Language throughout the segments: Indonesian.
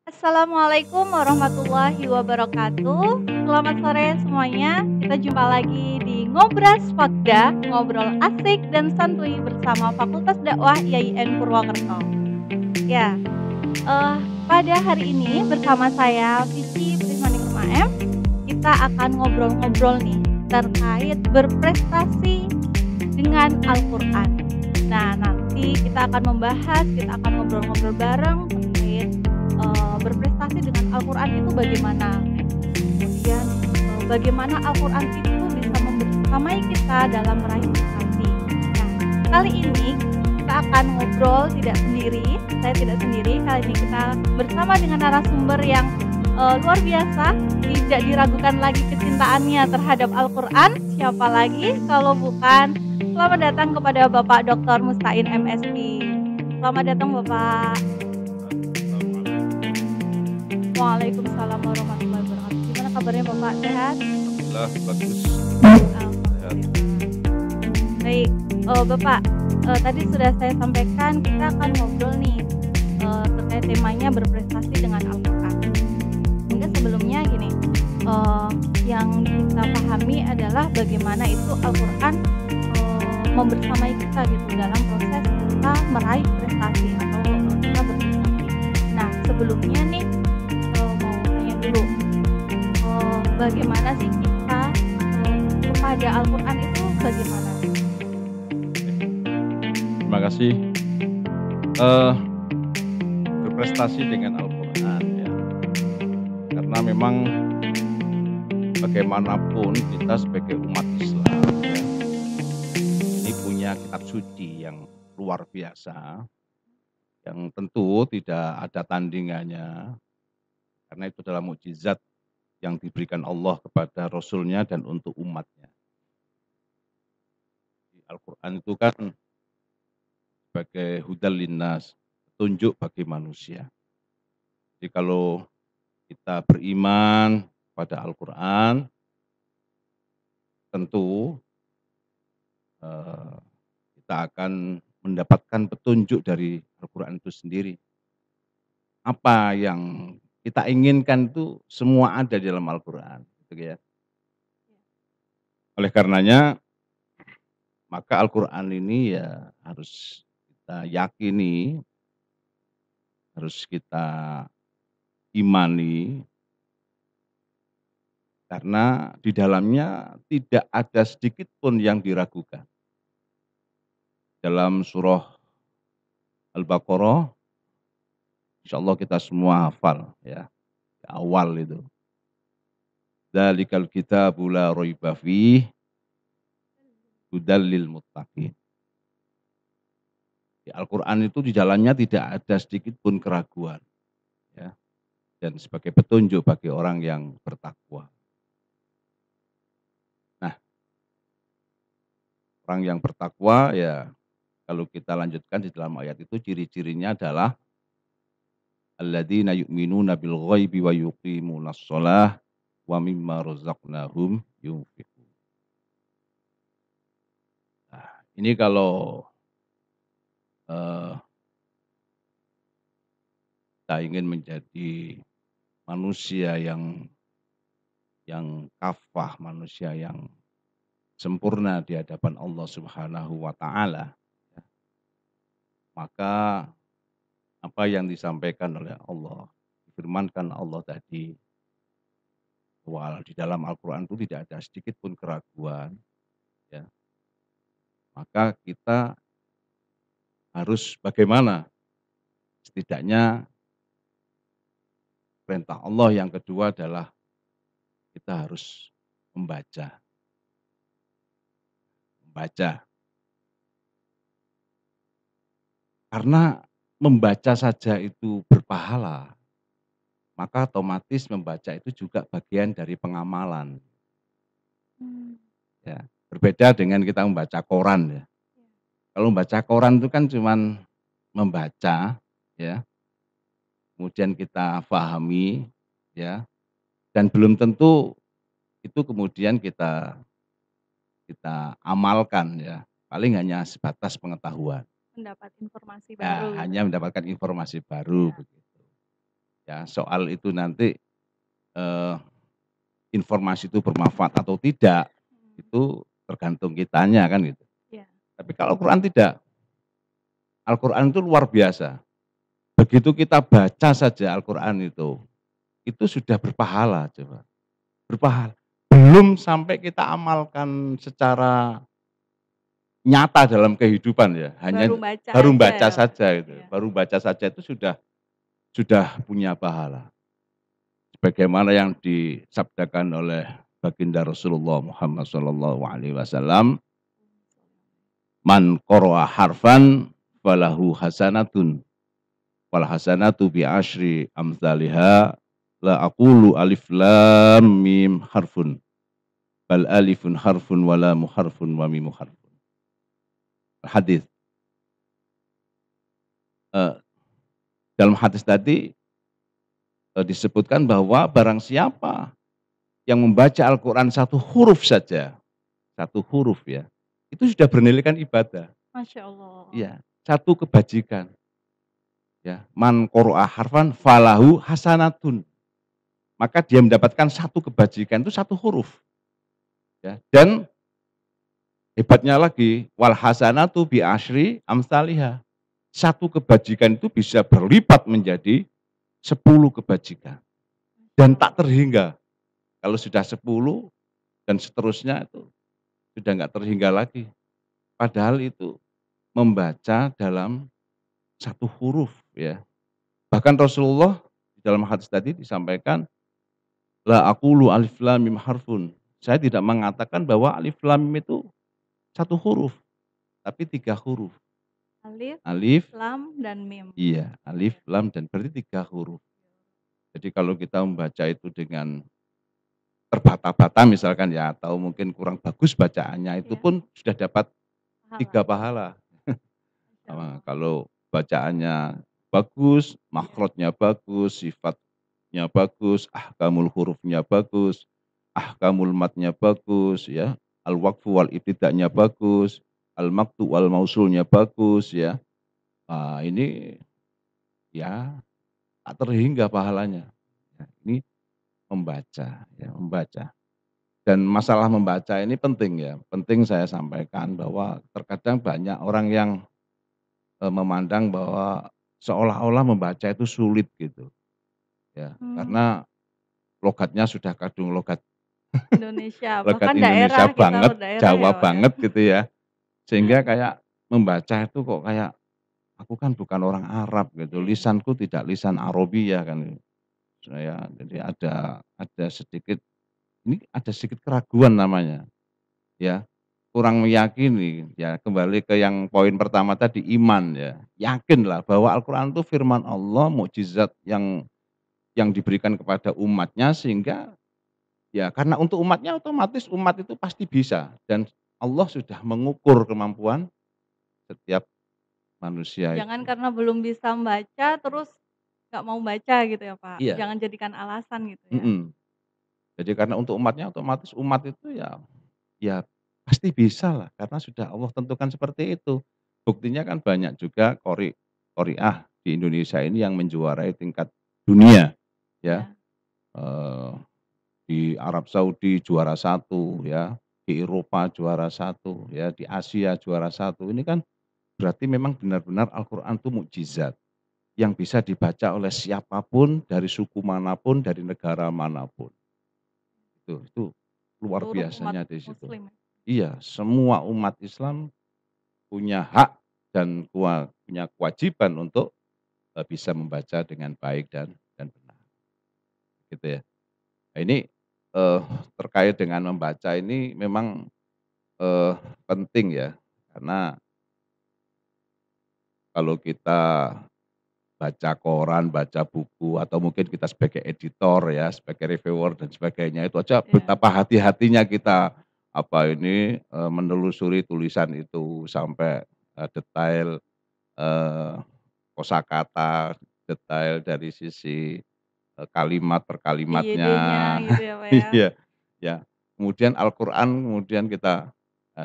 Assalamualaikum warahmatullahi wabarakatuh. Selamat sore semuanya. Kita jumpa lagi di Ngobras Fakda, ngobrol asik dan santuy bersama Fakultas Dakwah IAIN Purwokerto. Ya, pada hari ini bersama saya Vici Prismaningrum AM, kita akan ngobrol-ngobrol nih terkait berprestasi dengan Al-Qur'an. Nah, nanti kita akan membahas, kita akan ngobrol-ngobrol bareng terkait berprestasi dengan Al-Qur'an itu bagaimana. Kemudian bagaimana Al-Qur'an itu bisa membersamai kita dalam meraih prestasi. Nah, kali ini kita akan ngobrol tidak sendiri, saya tidak sendiri, kali ini kita bersama dengan narasumber yang luar biasa, tidak diragukan lagi kecintaannya terhadap Al-Qur'an, siapa lagi kalau bukan selamat datang kepada Bapak Dr. Mustain MSI. Selamat datang Bapak. Waalaikumsalam warahmatullahi wabarakatuh. Gimana kabarnya Bapak, sehat? Alhamdulillah bagus. Alhamdulillah. Baik, Bapak, tadi sudah saya sampaikan kita akan ngobrol nih terkait temanya berprestasi dengan Al-Qur'an. Mungkin sebelumnya gini, yang kita pahami adalah bagaimana itu Al-Qur'an membersamai kita gitu dalam proses kita meraih prestasi atau kita berprestasi. Nah, sebelumnya nih mau tanya dulu, bagaimana sih kita kepada Al-Qur'an itu bagaimana? Terima kasih. Berprestasi dengan Al-Qur'an ya. Karena memang bagaimanapun kita sebagai umat Islam ya, ini punya kitab suci yang luar biasa, yang tentu tidak ada tandingannya, karena itu adalah mukjizat yang diberikan Allah kepada Rasul-Nya dan untuk umatnya. Al-Qur'an itu kan sebagai hudal linnas, petunjuk bagi manusia. Jadi kalau kita beriman pada Al-Qur'an, tentu kita akan mendapatkan petunjuk dari Al-Qur'an itu sendiri. Apa yang kita inginkan itu semua ada di dalam Al-Qur'an, gitu ya. Oleh karenanya, maka Al-Qur'an ini ya harus kita yakini, harus kita imani, karena di dalamnya tidak ada sedikit pun yang diragukan. Dalam surah Al-Baqarah, insyaallah kita semua hafal ya, di awal itu. Dzalikal kitabu la raiba fihi hudal lil muttaqin. Di Al-Qur'an itu di dalamnya tidak ada sedikit pun keraguan ya, dan sebagai petunjuk bagi orang yang bertakwa. Nah, orang yang bertakwa ya, kalau kita lanjutkan di dalam ayat itu ciri-cirinya adalah alladzina yu'minuna bil ghaibi wa yuqimunas shalah wa mimma razaqnahum yunfiqun. Nah, ini kalau eh, kita ingin menjadi manusia yang kafah, manusia yang sempurna di hadapan Allah Subhanahu wa taala, maka apa yang disampaikan oleh Allah, difirmankan Allah tadi, bahwa di dalam Al-Qur'an itu tidak ada sedikit pun keraguan, ya. Maka kita harus bagaimana? Setidaknya perintah Allah yang kedua adalah kita harus membaca. Membaca. Karena membaca saja itu berpahala, maka otomatis membaca itu juga bagian dari pengamalan. Ya, berbeda dengan kita membaca koran ya. Kalau membaca koran itu kan cuman membaca ya, kemudian kita pahami ya, dan belum tentu itu kemudian kita amalkan ya. Paling hanya sebatas pengetahuan. Mendapat informasi Ya, baru gitu. hanya mendapatkan informasi baru Ya. begitu. Ya, soal itu nanti, eee, informasi itu bermanfaat atau tidak, Mmm, itu tergantung kitanya kan gitu. iya. Tapi kalau Al-Quran tidak, Al-Quran itu luar biasa. Begitu kita baca saja Al-Quran itu sudah berpahala coba, berpahala. Belum sampai kita amalkan secara nyata dalam kehidupan ya, Baru hanya baca baru aja baca ya, Mas? saja gitu, Iya. baru baca saja itu sudah punya pahala. Sebagaimana yang disabdakan oleh baginda Rasulullah Muhammad SAW, "Man qara'a harfan falahu hasanatun, wal hasanatu bi asyri amsalihha, la aqulu alif lam mim harfun, bal alifun harfun wa lamu harfun wa mimu harfun." Hadis. Eee, dalam hadis tadi, disebutkan bahwa barang siapa yang membaca Al-Quran satu huruf saja, satu huruf ya, itu sudah bernilaikan ibadah. Masya Allah. Iya, satu kebajikan, ya. Man qara'a harfan falahu hasanatun. Maka dia mendapatkan satu kebajikan itu satu huruf, ya. Dan hebatnya lagi, wal hasanatu bi asyri amsalihha. Satu kebajikan itu bisa berlipat menjadi 10 kebajikan Masya dan tak Allah. terhingga. Kalau sudah 10 dan seterusnya itu sudah nggak terhingga lagi. Padahal itu membaca dalam satu huruf ya. Bahkan Rasulullah di dalam hadis tadi disampaikan, "La aqulu alif lam mim harfun." Saya tidak mengatakan bahwa alif lam mim itu satu huruf, tapi 3 huruf. Alif, Alif, lam, dan mim. iya, alif, Iya. lam, dan berarti 3 huruf. Jadi kalau kita membaca itu dengan terbata-bata misalkan ya, atau mungkin kurang bagus bacaannya, itu Iya, pun sudah dapat pahala. 3 pahala. Masya Allah. Kalau bacaannya bagus, Iya, makhrajnya bagus, sifatnya bagus, ahkamul hurufnya bagus, ahkamul matnya bagus ya, al-waqfu wal ibtida'nya bagus, al-maqtu wal mausulnya bagus ya. Ini ya tak terhingga pahalanya. Ya, ini membaca ya, membaca. Dan masalah membaca ini penting ya, penting saya sampaikan bahwa terkadang banyak orang yang memandang bahwa seolah-olah membaca itu sulit gitu, ya. Mmm, Karena logatnya sudah kadung logat Indonesia, logat bahkan Indonesia daerah, kita banget, berdaerah ya, Jawa Pak, ya? banget gitu ya. Sehingga kayak membaca itu kok kayak, aku kan bukan orang Arab gitu, Iya, iya. lisanku tidak lisan Arabiyah kan. Saya jadi ada sedikit, ini ada sedikit keraguan namanya, ya. Kurang meyakini, ya kembali ke yang poin pertama tadi, iman ya. Yakinlah bahwa Al-Quran itu firman Allah, mukjizat yang diberikan kepada umatnya, sehingga ya karena untuk umatnya otomatis umat itu pasti bisa, dan Allah sudah mengukur kemampuan setiap manusia Jangan itu. karena belum bisa membaca, terus nggak mau baca gitu ya, Pak? Iya, Jangan jadikan alasan gitu ya? mhm. Jadi karena untuk umatnya otomatis umat itu ya pasti bisa lah, karena sudah Allah tentukan seperti itu. Buktinya kan banyak juga qori'ah di Indonesia ini yang menjuarai tingkat dunia ya, Iya. eee, di Arab Saudi juara satu ya, di Eropa juara satu ya, di Asia juara satu. Ini kan berarti memang benar-benar Al-Quran itu mukjizat yang bisa dibaca oleh siapapun, dari suku manapun, dari negara manapun. Itu luar Seluruh umat biasanya di situ. muslim ya? Iya, semua umat Islam punya hak dan punya kewajiban untuk, bisa membaca dengan baik dan benar, gitu ya. Nah ini, eee, terkait dengan membaca ini memang, eee, penting ya, karena kalau kita baca koran, baca buku, atau mungkin kita sebagai editor ya, sebagai reviewer dan sebagainya, itu aja Iya. betapa hati-hatinya kita, menelusuri tulisan itu sampai, detail, eee, kosakata, detail dari sisi, kalimat per EYD-nya kalimatnya. gitu ya, Pak, ya? Iya, ya. Kemudian Al-Quran kemudian kita,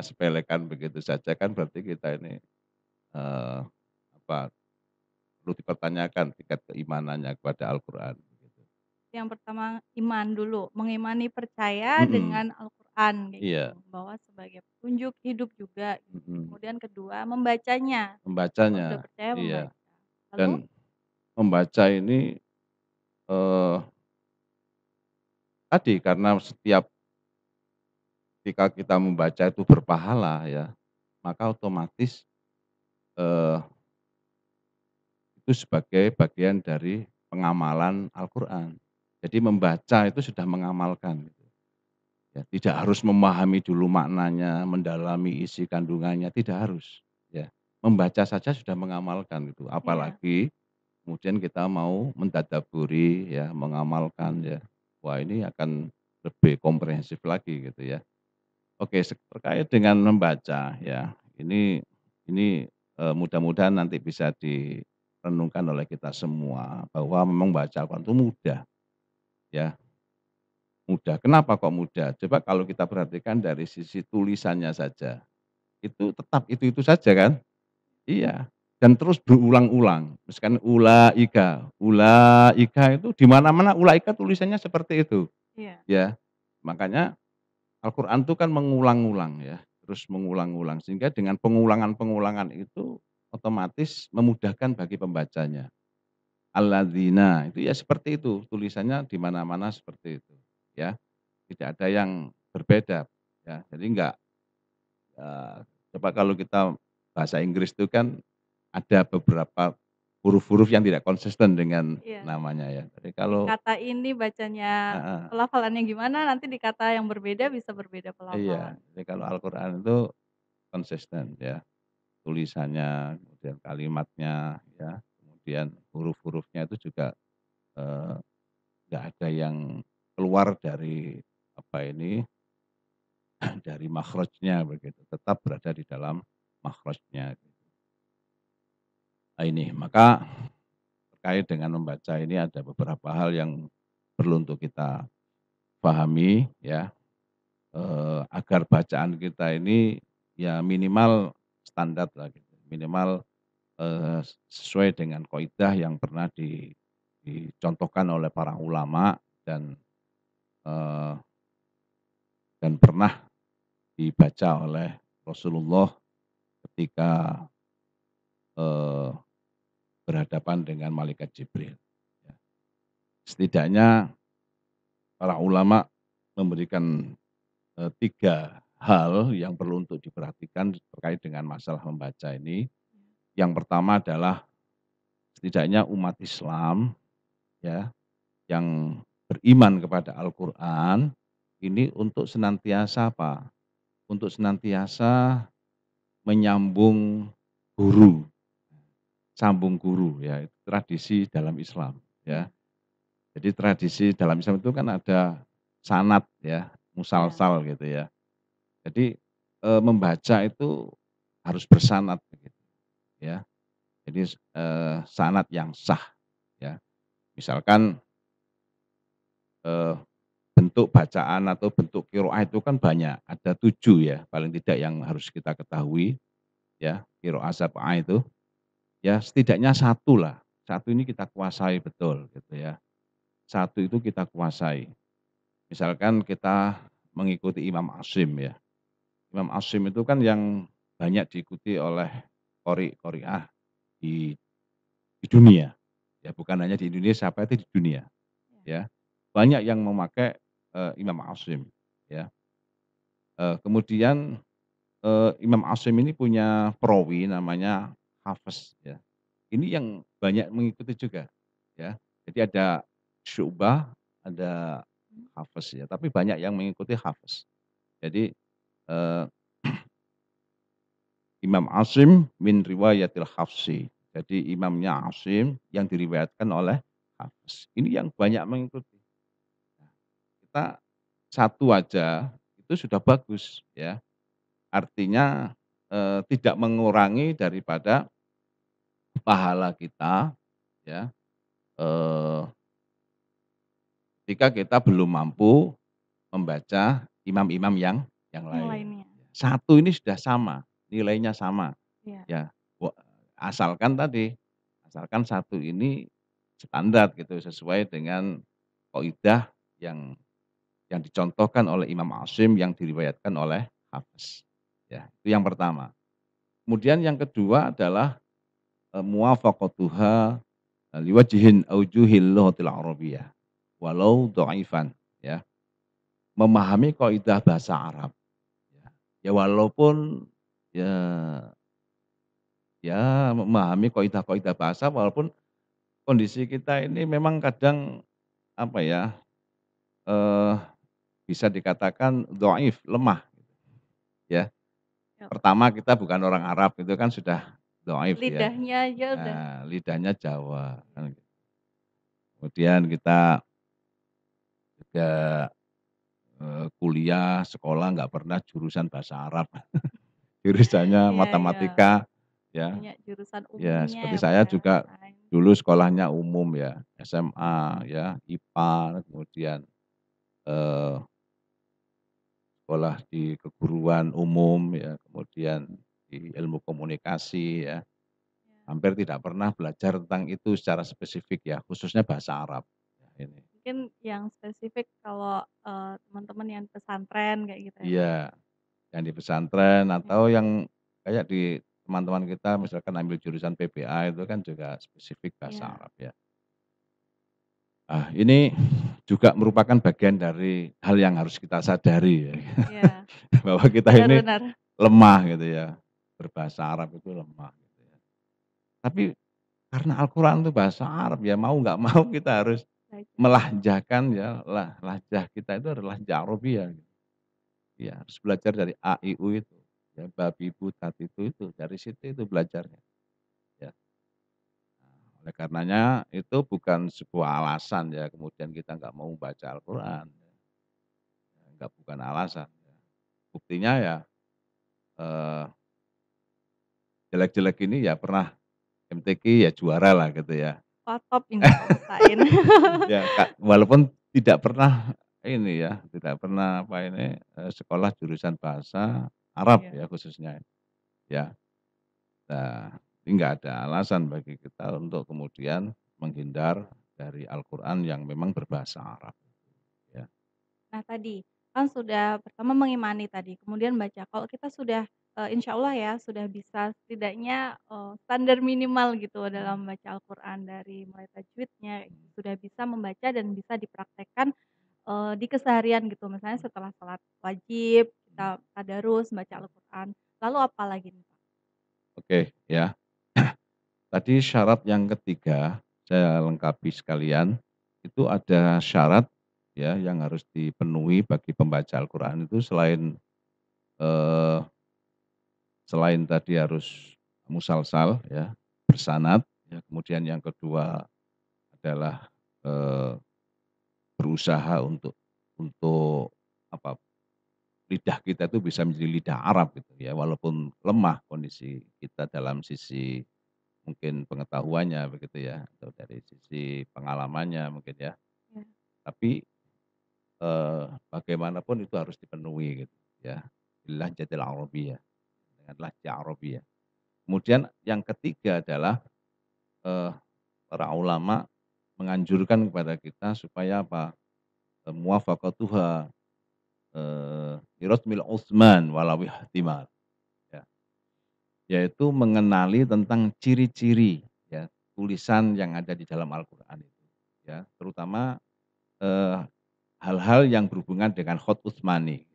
sepelekan begitu saja, kan berarti kita ini, eee, apa perlu dipertanyakan tingkat keimanannya kepada Al-Qur'an, gitu. Yang pertama iman dulu, mengimani percaya Mhm, dengan Al-Qur'an kayak gitu, iya, bahwa sebagai petunjuk hidup juga gitu. mhm, Kemudian kedua membacanya, kalau membacanya, udah percaya iya, membaca. Lalu dan membaca ini, eee, tadi karena setiap ketika kita membaca itu berpahala ya, maka otomatis, eee, itu sebagai bagian dari pengamalan Al-Qur'an. Jadi membaca itu sudah mengamalkan gitu ya, tidak harus memahami dulu maknanya, mendalami isi kandungannya, tidak harus, ya. Membaca saja sudah mengamalkan gitu, iya, apalagi kemudian kita mau mentadabburi ya, mengamalkan ya. Wah ini akan lebih komprehensif lagi gitu ya. Oke, terkait dengan membaca ya, ini mudah-mudahan nanti bisa direnungkan oleh kita semua bahwa memang baca Al-Quran itu mudah ya, mudah. Kenapa kok mudah? Coba kalau kita perhatikan dari sisi tulisannya saja, itu tetap itu-itu saja kan? Iya, dan terus berulang-ulang. Misalkan ulaika itu di mana-mana ulaika tulisannya seperti itu, iya, ya. Makanya Al-Quran itu kan mengulang-ulang ya, terus mengulang-ulang sehingga dengan pengulangan-pengulangan itu otomatis memudahkan bagi pembacanya. Alladzina itu ya seperti itu, tulisannya di mana-mana seperti itu, ya. Tidak ada yang berbeda ya. Jadi enggak, coba kalau kita bahasa Inggris itu kan ada beberapa huruf-huruf yang tidak konsisten dengan iya. namanya ya. Jadi Di kalau kata ini bacanya heeh, pelafalannya gimana, nanti di kata yang berbeda bisa berbeda iya, pelafalan. jadi kalau Al-Quran itu konsisten ya. Tulisannya, kemudian kalimatnya ya, kemudian huruf-hurufnya itu juga, eee, nggak ada yang keluar dari apa ini, dari makhrajnya begitu, tetap berada di dalam makhrajnya. Nah ini, maka terkait dengan membaca ini ada beberapa hal yang perlu untuk kita pahami ya, agar bacaan kita ini ya minimal standar lah gitu, minimal sesuai dengan kaidah yang pernah dicontohkan oleh para ulama dan, eee, dan pernah dibaca oleh Rasulullah ketika, eee, berhadapan dengan malaikat Jibril, ya. Setidaknya para ulama memberikan, 3 hal yang perlu untuk diperhatikan terkait dengan masalah membaca ini. Yang pertama adalah setidaknya umat Islam ya yang beriman kepada Al-Quran, ini untuk senantiasa apa, untuk senantiasa menyambung guru, sambung guru ya, itu tradisi dalam Islam ya. Iya, Jadi tradisi dalam Islam itu kan ada sanad ya, iya, musalsal gitu ya. Jadi, membaca itu harus bersanad begitu ya. Jadi, sanad yang sah ya. Misalkan, eee bentuk bacaan atau bentuk qiraah itu kan banyak, ada 7 ya paling tidak yang harus kita ketahui ya, qiraah sab'ah itu, ya setidaknya satu lah, satu ini kita kuasai betul gitu ya, satu itu kita kuasai. Misalkan kita mengikuti Imam Asyim ya, Imam Asyim itu kan yang banyak diikuti oleh qori'ah di dunia, ya bukan hanya di Indonesia, tapi di dunia iya, ya. Banyak yang memakai, Imam Asyim ya, kemudian Imam Asyim ini punya perawi namanya Hafs ya. Ini yang banyak mengikuti juga ya. Jadi ada Syu'bah, ada mmm, Hafs ya, tapi banyak yang mengikuti Hafs. Jadi, eee, Imam Asyim min riwayatil Hafsi. Jadi imamnya Asyim yang diriwayatkan oleh Hafs. Ini yang banyak mengikuti. Kita satu aja itu sudah bagus ya. Artinya, tidak mengurangi daripada pahala kita ya, eee, ketika kita belum mampu membaca imam-imam yang yang lain. lainnya, Satu ini sudah sama, nilainya sama iya, ya, asalkan tadi, asalkan satu ini standar gitu sesuai dengan kaidah yang dicontohkan oleh Imam Asyim yang diriwayatkan oleh Hafiz. Ya, itu yang pertama. Kemudian yang kedua adalah, muwafaqatuha liwajhin aujuhil lughatil arabiyyah walau dhaifan ya. Memahami kaidah bahasa Arab ya. Ya walaupun ya memahami kaidah-kaidah bahasa walaupun kondisi kita ini memang kadang apa ya, eee, bisa dikatakan dhaif, lemah ya. Yap. Pertama kita bukan orang Arab itu kan sudah dhaif ya, Lidahnya aja udah lidahnya Jawa kan. Kemudian kita juga, kuliah, sekolah nggak pernah jurusan bahasa Arab, jurusannya iya iya, matematika ya. punya jurusan Ya umumnya seperti ya, Pak, saya ya, juga lain. dulu sekolahnya umum ya, SMA ya, IPA, kemudian, eee, sekolah di keguruan umum ya, kemudian di ilmu komunikasi ya, Ya, hampir tidak pernah belajar tentang itu secara spesifik ya, khususnya bahasa Arab, ya ini. mungkin yang spesifik kalau, teman-teman yang pesantren kayak gitu ya, Pak, ya? Iya, yang di pesantren Ya, atau yang kayak di teman-teman kita misalkan ambil jurusan PPA itu kan juga spesifik bahasa iya Arab ya. Ah, ini juga merupakan bagian dari hal yang harus kita sadari ya, iya, bahwa kita benar ini benar. lemah gitu ya, berbahasa Arab itu lemah gitu ya. Tapi karena Al-Quran itu bahasa Arab ya mau nggak mau kita harus Belajar. melahjahkan ya, lahjah kita itu adalah lahjah Arabiyah. Ya harus belajar dari A, I, U itu, ya babi, bu, tat itu dari situ itu belajarnya, ya. Oleh karenanya itu bukan sebuah alasan ya kemudian kita nggak mau baca Al-Quran, nggak bukan alasan. Buktinya ya, eee, jelek-jelek ini ya pernah MTQ ya juara lah gitu ya. Wah, top ini Kak usahain. Ya walaupun tidak pernah ini ya, tidak pernah apa ini, sekolah jurusan bahasa Arab Iya. ya khususnya, ya. Nah, ini nggak ada alasan bagi kita untuk kemudian menghindar dari Al-Quran yang memang berbahasa Arab, ya. Nah tadi, kan sudah pertama mengimani tadi, kemudian baca. Kalau kita sudah, insya Allah ya sudah bisa setidaknya, standar minimal gitu Mhm, dalam membaca Al-Quran dari mulai tajwidnya, sudah bisa membaca dan bisa dipraktekkan, di keseharian gitu. Misalnya setelah sholat wajib, mhm. kita tadarus baca Al-Quran. Lalu apa lagi nih, Pak? Oke, ya. Tadi syarat yang ketiga, saya lengkapi sekalian, itu ada syarat ya yang harus dipenuhi bagi pembaca Al-Quran itu eee, selain tadi harus musalsal ya, bersanad, ya, kemudian yang kedua adalah, eee, berusaha untuk apa, lidah kita itu bisa menjadi lidah Arab gitu ya, walaupun lemah kondisi kita dalam sisi mungkin pengetahuannya begitu ya, atau dari sisi pengalamannya mungkin ya. Ya. Tapi, bagaimanapun itu harus dipenuhi gitu ya, bil-lahjatil arabiyyah, dengan lahjah Arabiyah. Kemudian yang ketiga adalah, eee, para ulama menganjurkan kepada kita supaya apa, muwafaqatuha, liratmil Utsman walau ihtimal, ya. Yaitu mengenali tentang ciri-ciri ya, tulisan yang ada di dalam Al-Quran itu, ya. Terutama, eee, hal-hal yang berhubungan dengan Khat Utsmani,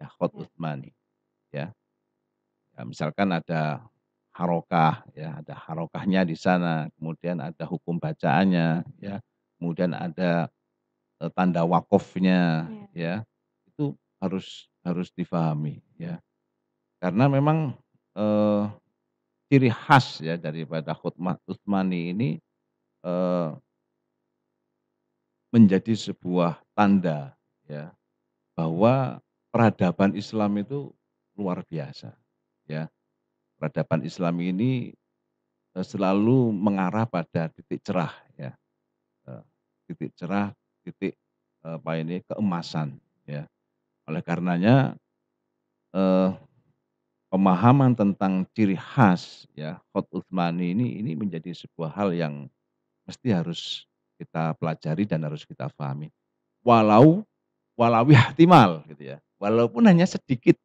ya Khat Ya. Utsmani, ya. Ya misalkan ada harokah ya, ada harokahnya di sana, kemudian ada hukum bacaannya ya, kemudian ada, tanda wakofnya Ya. ya, itu harus difahami ya. Karena memang, eee, ciri khas ya daripada khutmah Utsmani ini, eee, menjadi sebuah tanda ya, bahwa peradaban Islam itu luar biasa ya. Peradaban Islam ini, selalu mengarah pada titik cerah ya, eee, titik cerah, titik, apa ini, keemasan ya. Oleh karenanya, eee, pemahaman tentang ciri khas ya Khat Utsmani ini menjadi sebuah hal yang mesti harus kita pelajari dan harus kita pahami. Walau walau ihtimal gitu ya, walaupun hanya sedikit,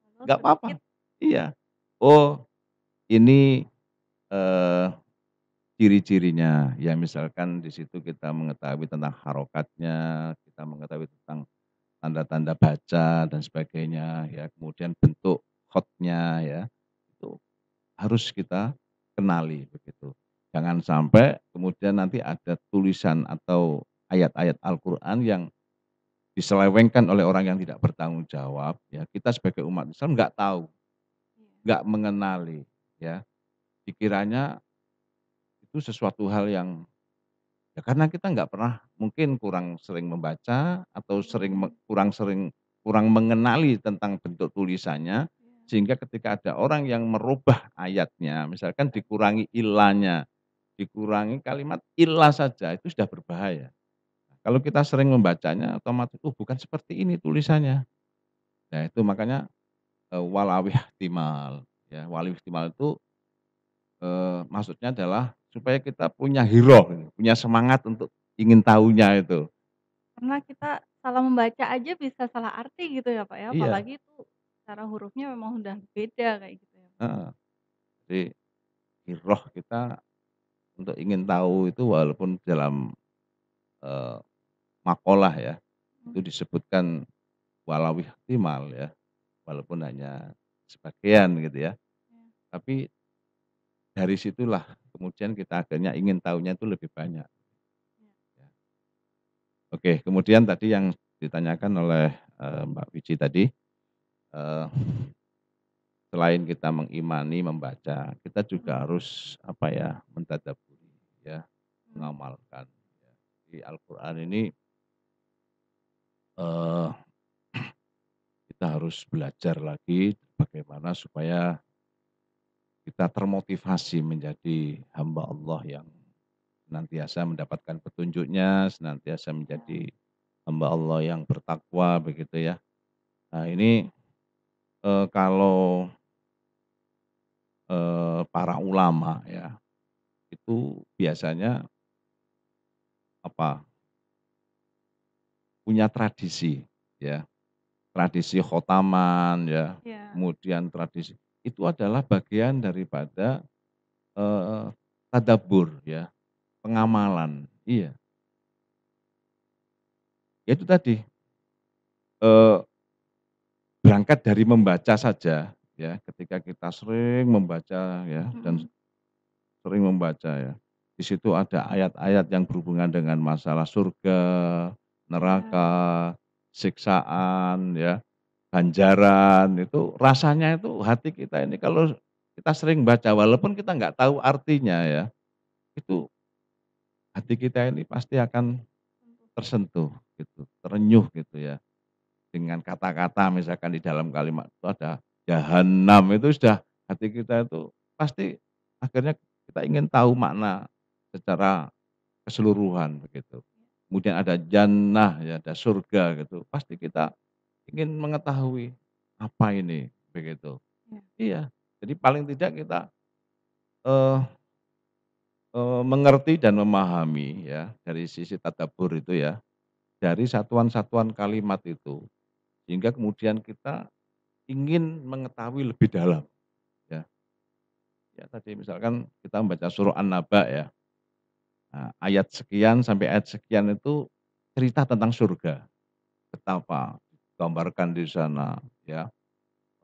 Walau nggak apa-apa. sedikit. Iya. Oh, ini, eee, ciri-cirinya, ya misalkan di situ kita mengetahui tentang harokatnya, kita mengetahui tentang tanda-tanda baca dan sebagainya ya, kemudian bentuk khatnya ya, itu harus kita kenali begitu. Jangan sampai kemudian nanti ada tulisan atau ayat-ayat Al-Qur'an yang diselewengkan oleh orang yang tidak bertanggung jawab ya, kita sebagai umat Islam nggak tahu, Iya. nggak mengenali ya, dikiranya itu sesuatu hal yang ya karena kita nggak pernah mungkin kurang sering membaca atau Mmm, kurang mengenali tentang bentuk tulisannya, iya. sehingga ketika ada orang yang merubah ayatnya, misalkan dikurangi ilahnya, dikurangi kalimat ilah saja itu sudah berbahaya. Kalau kita sering membacanya otomatis, "Oh bukan seperti ini tulisannya." Nah itu makanya, walawihtimal ya, walihtimal itu, maksudnya adalah supaya kita punya hiroh, punya semangat untuk ingin tahunya itu. Karena kita salah membaca aja bisa salah arti gitu ya, Pak, ya, Iya, apalagi itu cara hurufnya memang udah beda kayak gitu ya, Pak. heeh. Jadi hiroh kita untuk ingin tahu itu walaupun dalam, eee, maqalah ya, Mhm, itu disebutkan walawihtimal ya, walaupun hanya sebagian gitu ya, iya, tapi dari situlah kemudian kita akhirnya ingin tahunya itu lebih banyak, iya. ya. Oke, kemudian tadi yang ditanyakan oleh, Mbak Wiji tadi, eee, selain kita mengimani, membaca, kita juga Mhm, harus apa ya, mentadabburi ya, mmm, mengamalkan ya. Di Al-Qur'an ini, eee, kita harus belajar lagi bagaimana supaya kita termotivasi menjadi hamba Allah yang senantiasa mendapatkan petunjuknya, senantiasa iya, menjadi hamba Allah yang bertakwa begitu ya. Nah ini, kalau, para ulama ya, itu biasanya apa, punya tradisi ya, tradisi khotaman ya, iya. kemudian tradisi itu adalah bagian daripada, eee, tadabbur ya, Mmm, pengamalan. Iya, ya itu tadi, eee, berangkat dari membaca saja ya, ketika kita sering membaca ya dan mhm, sering membaca ya, di situ ada ayat-ayat yang berhubungan dengan masalah surga, iya, neraka, siksaan ya, ganjaran, itu rasanya itu hati kita ini kalau kita sering baca walaupun kita nggak tahu artinya ya, itu hati kita ini pasti akan tentu. tersentuh gitu, terenyuh gitu ya. Dengan kata-kata misalkan di dalam kalimat itu ada jahanam, itu sudah hati kita itu pasti akhirnya kita ingin tahu makna secara keseluruhan begitu. Kemudian ada jannah ya, ada surga gitu, pasti kita ingin mengetahui apa ini begitu. Iya, Iya, jadi paling tidak kita, eee mengerti dan memahami ya dari sisi tadabbur itu ya, dari satuan-satuan kalimat itu, sehingga kemudian kita ingin mengetahui lebih dalam ya. Ya tadi misalkan kita membaca surah An-Naba ya, nah, ayat sekian sampai ayat sekian itu cerita tentang surga, betapa digambarkan di sana ya,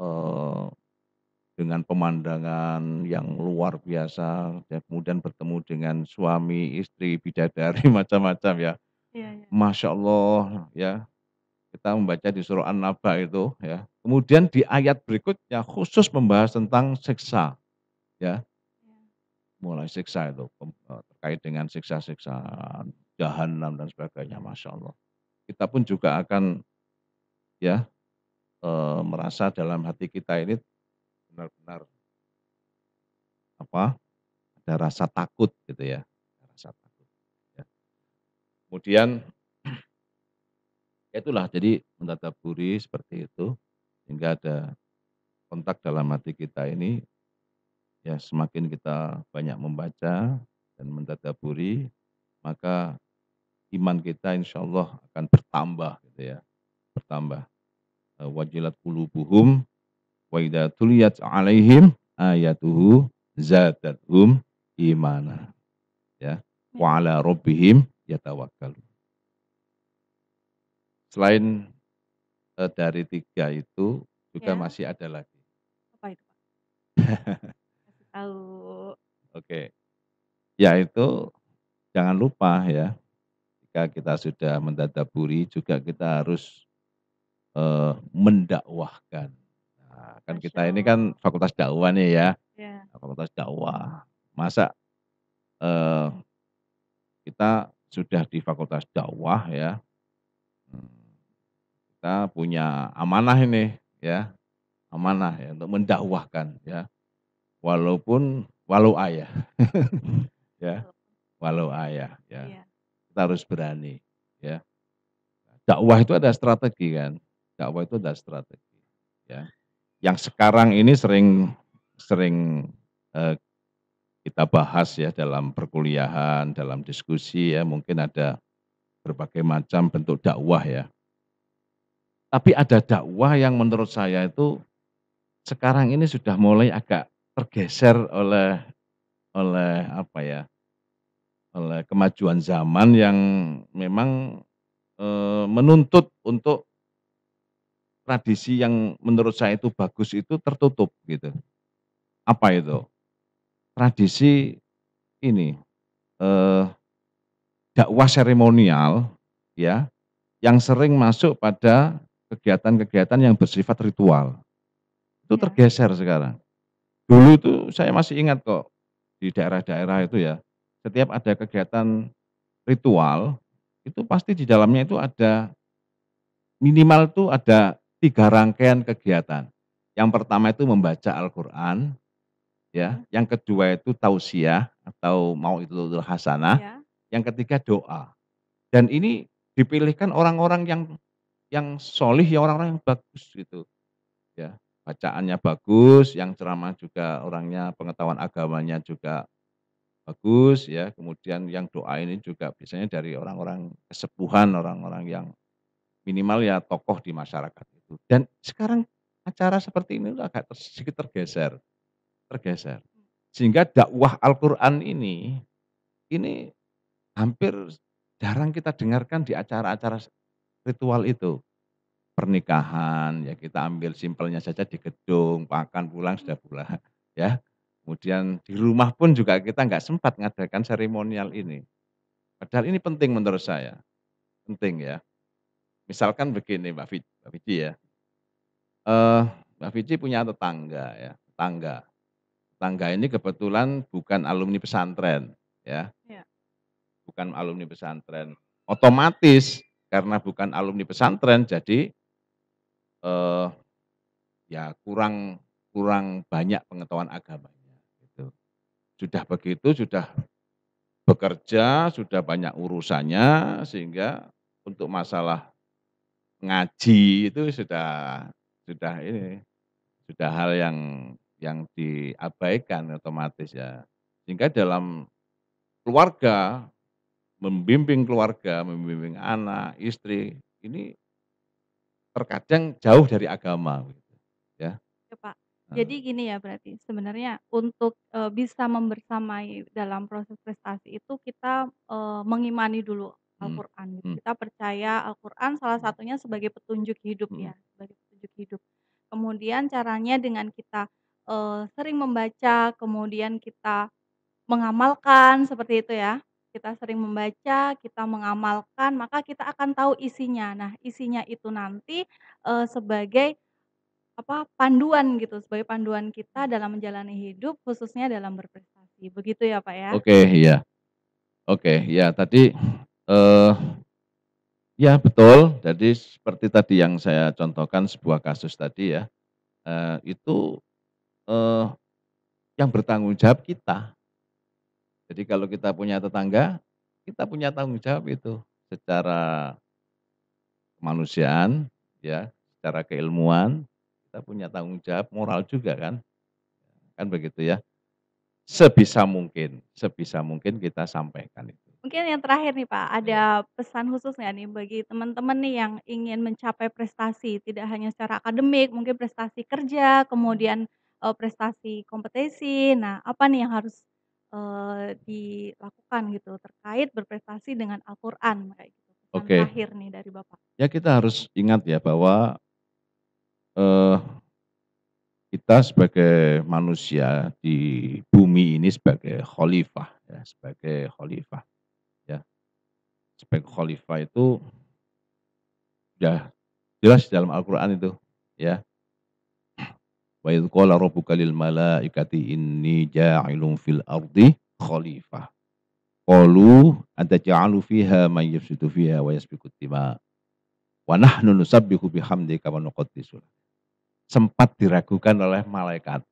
eee, dengan pemandangan yang luar biasa, ya kemudian bertemu dengan suami, istri, bidadari, macam-macam ya. iya, iya, Masya Allah ya, kita membaca di surah An-Naba itu ya. Kemudian di ayat berikutnya khusus membahas tentang siksa ya, iya, mulai siksa itu, terkait dengan siksa-siksa jahanam dan sebagainya, Masya Allah. Kita pun juga akan ya, merasa dalam hati kita ini benar-benar apa, ada rasa takut gitu ya, rasa takut ya. Kemudian ya itulah jadi mentadabburi seperti itu, sehingga ada kontak dalam hati kita ini, ya semakin kita banyak membaca dan mentadabburi, maka iman kita insyaallah akan bertambah gitu ya, bertambah. Wajilat qulubuhum wa idza tuliyat 'alaihim ayatuhu zadathum imana, ya. Ya. Wa 'ala rabbihim yatawakkalun. Selain, dari 3 itu juga Ya, masih ada lagi. apa itu, Pak? Kasih tahu. Oke, yaitu jangan lupa ya, jika kita sudah mentadabburi juga kita harus, mendakwahkan. Nah, kan Masya kita ini kan Allah. fakultas dakwah nih ya, Ya, fakultas dakwah. Masa, eee, kita sudah di fakultas dakwah ya, mmm, kita punya amanah ini ya, amanah ya untuk mendakwahkan ya, walau ayah ya, betul. walau ayah ya, Iya, kita harus berani ya. Dakwah itu ada strategi kan, dakwah itu ada strategi ya. Yang sekarang ini sering sering, eee, kita bahas ya dalam perkuliahan, dalam diskusi ya, mungkin ada berbagai macam bentuk dakwah ya. Tapi ada dakwah yang menurut saya itu sekarang ini sudah mulai agak tergeser oleh apa ya, oleh kemajuan zaman yang memang, menuntut untuk tradisi yang menurut saya itu bagus itu tertutup gitu. Apa itu? Tradisi ini, eee, dakwah seremonial ya, yang sering masuk pada kegiatan-kegiatan yang bersifat ritual. Itu iya, tergeser sekarang. Dulu itu saya masih ingat kok, di daerah-daerah itu ya, setiap ada kegiatan ritual, itu pasti di dalamnya itu ada minimal tuh ada 3 rangkaian kegiatan. Yang pertama itu membaca Al-Qur'an ya, iya, yang kedua itu tausiah atau mau'izatul hasanah, iya, yang ketiga doa. Dan ini dipilihkan orang-orang yang sholih, ya orang-orang yang bagus gitu ya. Bacaannya bagus, yang ceramah juga orangnya pengetahuan agamanya juga bagus ya, kemudian yang doa ini juga biasanya dari orang-orang kesepuhan, orang-orang yang minimal ya tokoh di masyarakat itu. Dan sekarang acara seperti ini tuh agak sedikit tergeser tergeser. Sehingga dakwah Al-Qur'an ini hampir jarang kita dengarkan di acara-acara ritual itu. Pernikahan, ya kita ambil simpelnya saja di gedung, makan pulang mhm, sudah pulang, ya. Kemudian di rumah pun juga kita nggak sempat ngadakan seremonial ini. Padahal ini penting menurut saya, penting ya. Misalkan begini Mbak Vici ya, eee, Mbak Vici punya tetangga ya, tetangga. Tetangga ini kebetulan bukan alumni pesantren ya, iya, bukan alumni pesantren. Otomatis karena bukan alumni pesantren jadi, eee, ya kurang kurang banyak pengetahuan agamanya gitu. Sudah begitu, sudah bekerja, sudah banyak urusannya sehingga untuk masalah ngaji itu sudah ini, sudah hal yang diabaikan otomatis ya. Sehingga dalam keluarga, membimbing anak, istri, ini terkadang jauh dari agama gitu ya, oke, Pak. heeh, Jadi gini ya berarti sebenarnya untuk, bisa membersamai dalam proses prestasi itu kita, mengimani dulu mhm, Al-Qur'an gitu. mhm, Kita percaya Al-Qur'an salah mhm, satunya sebagai petunjuk hidup mhm, ya, sebagai petunjuk hidup. Kemudian caranya dengan kita, sering membaca, kemudian kita mengamalkan seperti itu ya. Kita sering membaca, kita mengamalkan, maka kita akan tahu isinya. Nah, isinya itu nanti, sebagai panduan gitu, sebagai panduan kita dalam menjalani hidup, khususnya dalam berprestasi. Begitu ya, Pak, ya? oke, iya, oke, iya tadi, eee, iya betul, jadi seperti tadi yang saya contohkan sebuah kasus tadi ya, itu, eee, yang bertanggung jawab kita. Jadi kalau kita punya tetangga, kita punya tanggung jawab itu secara kemanusiaan ya, secara keilmuan, kita punya tanggung jawab moral juga kan begitu ya. Sebisa mungkin kita sampaikan itu. Mungkin yang terakhir nih Pak, Iya. ada pesan khusus nggak nih bagi teman-teman nih yang ingin mencapai prestasi, tidak hanya secara akademik, mungkin prestasi kerja, kemudian, prestasi kompetisi. Nah, apa nih yang harus, dilakukan gitu terkait berprestasi dengan Al-Qur'an kayak gitu? Pesan Oke, terakhir nih dari Bapak. ya kita harus ingat ya bahwa, eee, kita sebagai manusia di bumi ini sebagai khalifah ya, sebagai khalifah ya. Sebagai khalifah itu ya jelas di dalam Al-Qur'an itu ya. Wa idz qala rabbuka lil malaikati inni ja'ilun fil ardi khalifah. Qalu ataj'alu fiha may yufsidu fiha wa yasfiku dima wa nahnu nusabbihu bihamdika wa nuqaddisu lak. Sempat diragukan oleh malaikat.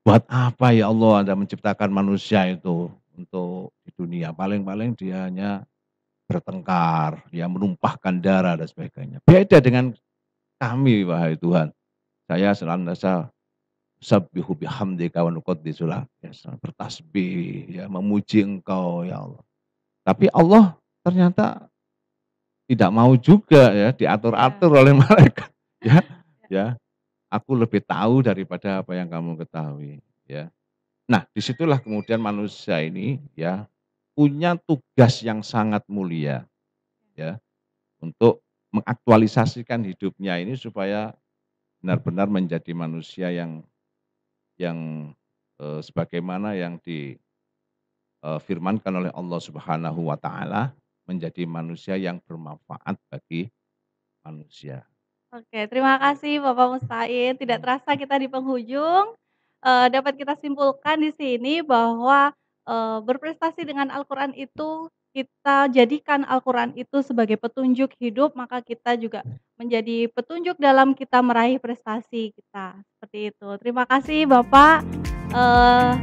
Buat apa ya Allah Anda menciptakan manusia itu untuk di dunia? Paling-paling dia hanya bertengkar, ya menumpahkan darah dan sebagainya. Beda dengan kami wahai Tuhan. Saya senantiasa sabbihu bihamdika wa nuqaddisu lak. Ya, bertasbih, ya memuji Engkau ya Allah. Tapi Allah ternyata tidak mau juga ya Iya, diatur-atur oleh malaikat. Ya, iya, ya, aku lebih tahu daripada apa yang kamu ketahui, ya. Nah, disitulah kemudian manusia ini ya punya tugas yang sangat mulia ya untuk mengaktualisasikan hidupnya ini supaya benar-benar menjadi manusia yang sebagaimana yang difirmankan oleh Allah Subhanahu wa taala, menjadi manusia yang bermanfaat bagi manusia. oke, terima kasih Bapak Musta'in. Tidak terasa kita di penghujung, dapat kita simpulkan di sini bahwa, berprestasi dengan Al-Qur'an itu kita jadikan Al-Qur'an itu sebagai petunjuk hidup, maka kita juga menjadi petunjuk dalam kita meraih prestasi kita, seperti itu. Terima kasih Bapak, eee,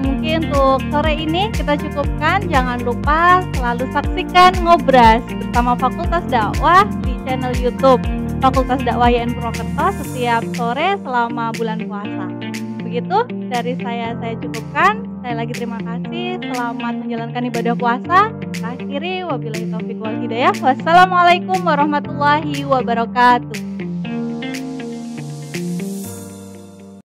mungkin untuk sore ini kita cukupkan, jangan lupa selalu saksikan Ngobras bersama Fakultas Dakwah di channel YouTube Fakultas Dakwah YN Purwokerto setiap sore selama bulan puasa. Begitu dari saya cukupkan. Sekali lagi terima kasih, selamat menjalankan ibadah puasa. Akhiri wabillahi taufiq wal hidayah. Wassalamualaikum warahmatullahi wabarakatuh.